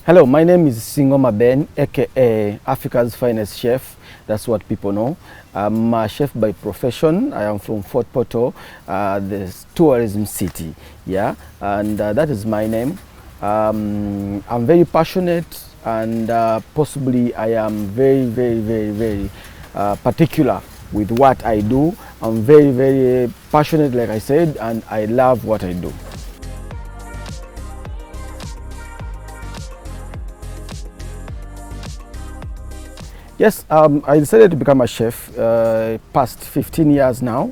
Hello, my name is Singoma Ben, aka Africa's finest chef. That's what people know. I'm a chef by profession. I am from Fort Portal, the tourism city. Yeah, and that is my name. I'm very passionate, and possibly I am very particular with what I do. I'm very passionate, like I said, and I love what I do. Yes, I decided to become a chef past 15 years now,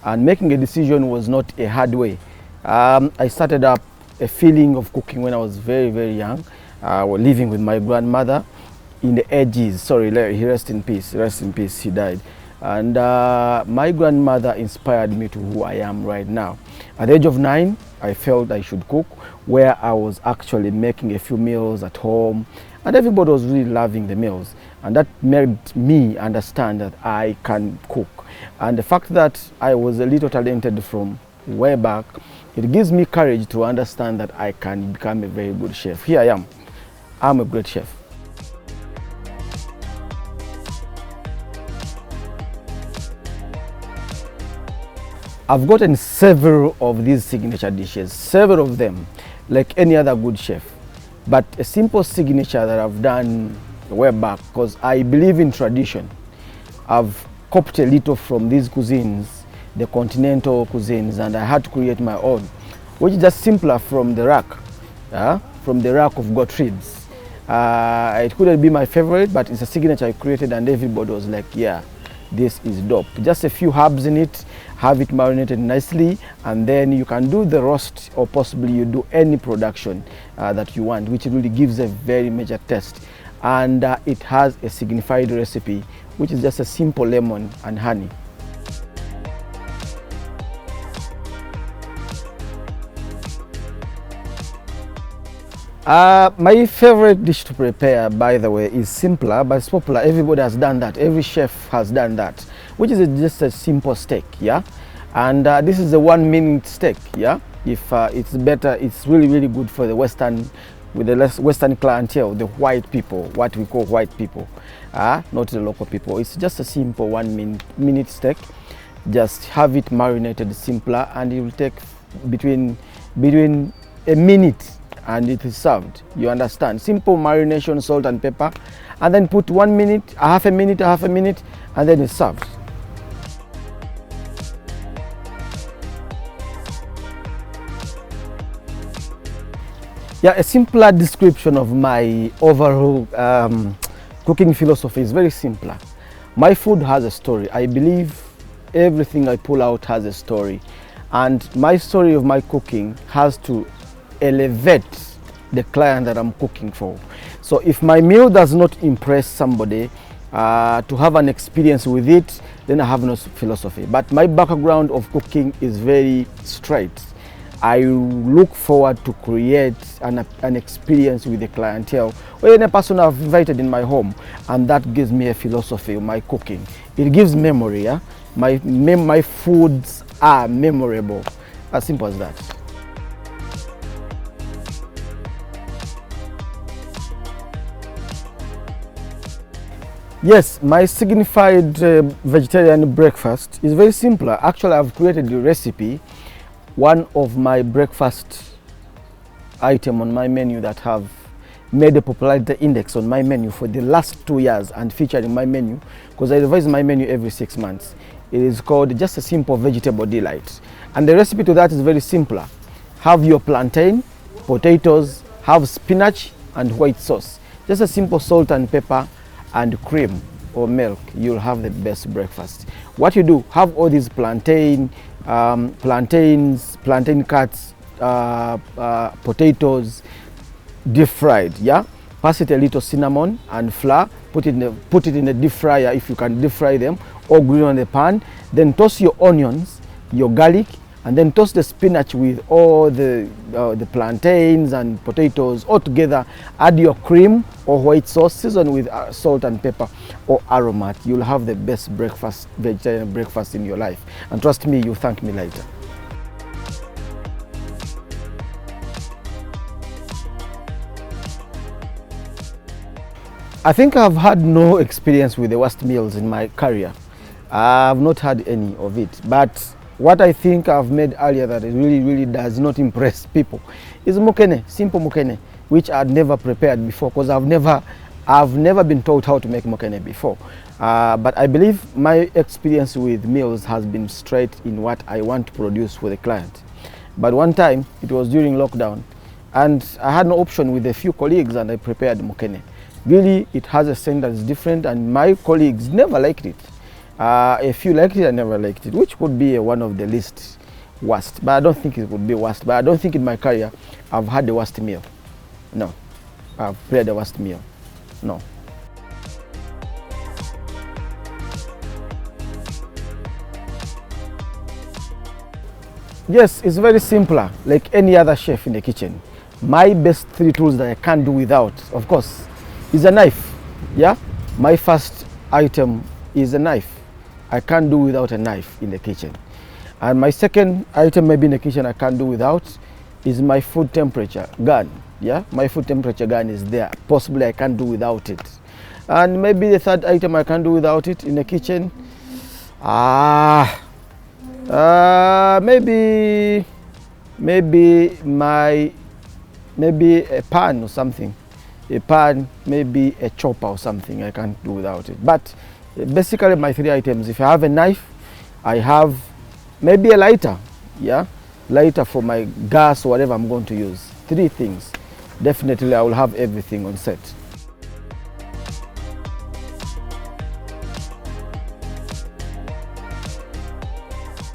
and making a decision was not a hard way. I started up a feeling of cooking when I was very young, living with my grandmother in the ages. Sorry, he rest in peace, she died. And my grandmother inspired me to who I am right now. At the age of 9, I felt I should cook, where I was actually making a few meals at home, and everybody was really loving the meals. And that made me understand that I can cook. And the fact that I was a little talented from way back, it gives me courage to understand that I can become a very good chef. Here I am. I'm a great chef. I've gotten several of these signature dishes, several of them, like any other good chef. But a simple signature that I've done way back, because I believe in tradition. I've copied a little from these cuisines, the continental cuisines, and I had to create my own, which is just simpler from the rack, from the rack of Gottfried's. It couldn't be my favorite, but it's a signature I created, and everybody was like, yeah, this is dope. Just a few herbs in it, have it marinated nicely, and then you can do the roast, or possibly you do any production that you want, which really gives a very major taste. And it has a signified recipe, which is just a simple lemon and honey. My favorite dish to prepare, by the way, is simpler, but it's popular. Everybody has done that. Every chef has done that, which is just a simple steak, yeah? And this is a 1 minute steak, yeah? If it's better, it's really good for the Western, with the Western clientele, the white people, what we call white people, not the local people. It's just a simple 1 minute steak. Just have it marinated simpler, and it will take between a minute and it is served. You understand? Simple marination, salt and pepper, and then put 1 minute, half a minute, and then it's served. Yeah, a simpler description of my overall cooking philosophy is very simpler. My food has a story. I believe everything I pull out has a story, and my story of my cooking has to elevate the client that I'm cooking for. So if my meal does not impress somebody to have an experience with it, then I have no philosophy. But my background of cooking is very straight. I look forward to create an experience with the clientele or any person I've invited in my home, and that gives me a philosophy of my cooking. It gives memory. Yeah? My foods are memorable. As simple as that. Yes, my signified vegetarian breakfast is very simple. Actually, I've created the recipe. One of my breakfast item on my menu that have made a popularity index on my menu for the last 2 years and featured in my menu, because I revise my menu every 6 months. It is called just a simple vegetable delight. And the recipe to that is very simple. Have your plantain, potatoes, have spinach and white sauce. Just a simple salt and pepper and cream or milk. You'll have the best breakfast. What you do, have all these plantain cuts, potatoes, deep fried, yeah? Pass it a little cinnamon and flour, put it in the deep fryer if you can deep fry them, or grill on the pan. Then toss your onions, your garlic, and then toss the spinach with all the plantains and potatoes all together. Add your cream or white sauce, season with salt and pepper or aromat. You'll have the best breakfast, vegetarian breakfast in your life. And trust me, you'll thank me later. I think I've had no experience with the worst meals in my career. I've not had any of it. But what I think I've made earlier that it really does not impress people is mukene, simple mukene, which I'd never prepared before because I've never been taught how to make mukene before. But I believe my experience with meals has been straight in what I want to produce for the client. But one time, it was during lockdown, and I had no option with a few colleagues, and I prepared mukene. Really, it has a scent that is different, and my colleagues never liked it. A few liked it, I never liked it, which could be one of the least worst. But I don't think it would be worst. But I don't think in my career I've had the worst meal. No, I've prepared the worst meal. No. Yes, it's very simpler, like any other chef in the kitchen. My best 3 tools that I can't do without, of course, is a knife. Yeah, my first item is a knife. I can't do without a knife in the kitchen. And my second item maybe in the kitchen I can't do without is my food temperature gun. Yeah, my food temperature gun is there. Possibly I can't do without it. And maybe the third item I can't do without it in the kitchen. Maybe a pan or something. A pan, maybe a chopper or something. I can't do without it. But basically my 3 items. If I have a knife, I have maybe a lighter. Yeah, lighter for my gas or whatever I'm going to use. 3 things. Definitely I will have everything on set.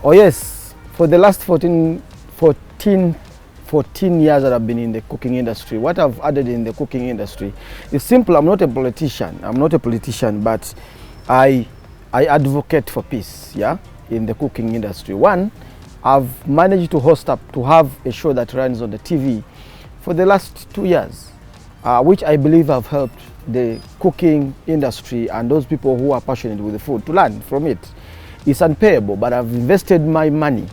Oh yes, for the last 14 years that I've been in the cooking industry, what I've added in the cooking industry is simple. I'm not a politician, but I advocate for peace, yeah, in the cooking industry. One, I've managed to have a show that runs on the TV for the last 2 years, which I believe have helped the cooking industry and those people who are passionate with the food to learn from it. It's unpayable, but I've invested my money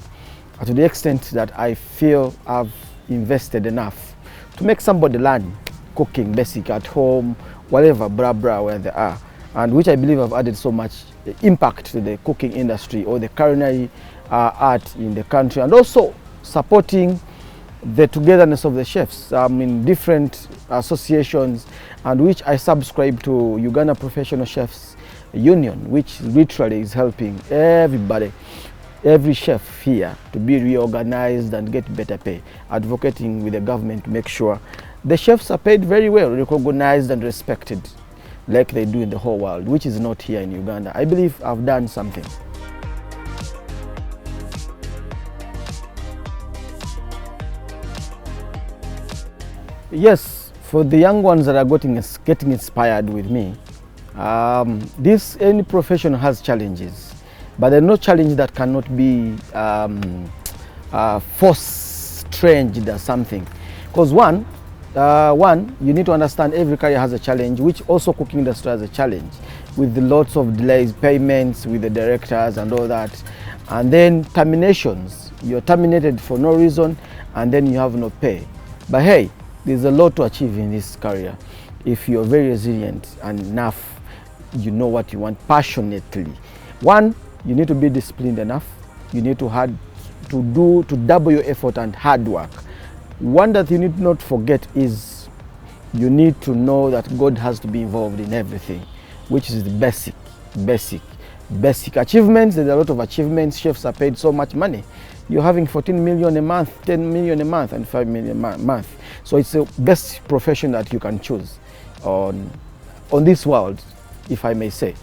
to the extent that I feel I've invested enough to make somebody learn cooking basic at home, whatever, where they are, and which I believe have added so much impact to the cooking industry or the culinary art in the country, and also supporting the togetherness of the chefs in different associations, and which I subscribe to Uganda Professional Chefs Union, which literally is helping everybody, every chef here to be reorganized and get better pay, advocating with the government to make sure the chefs are paid very well, recognized and respected like they do in the whole world, which is not here in Uganda. I believe I've done something. Yes, for the young ones that are getting inspired with me, any profession has challenges, but there's no challenge that cannot be force-trained or something. Because one, you need to understand every career has a challenge, which also cooking industry has a challenge, with lots of delays, payments with the directors and all that. And then terminations. You're terminated for no reason, and then you have no pay. But hey, there's a lot to achieve in this career if you're very resilient and enough, you know what you want passionately. One, you need to be disciplined enough. You need to double your effort and hard work. One that you need not forget is you need to know that God has to be involved in everything, which is the basic achievements. There's a lot of achievements. Chefs are paid so much money. You're having 14 million a month, 10 million a month, and 5 million a month. So it's the best profession that you can choose on this world, if I may say.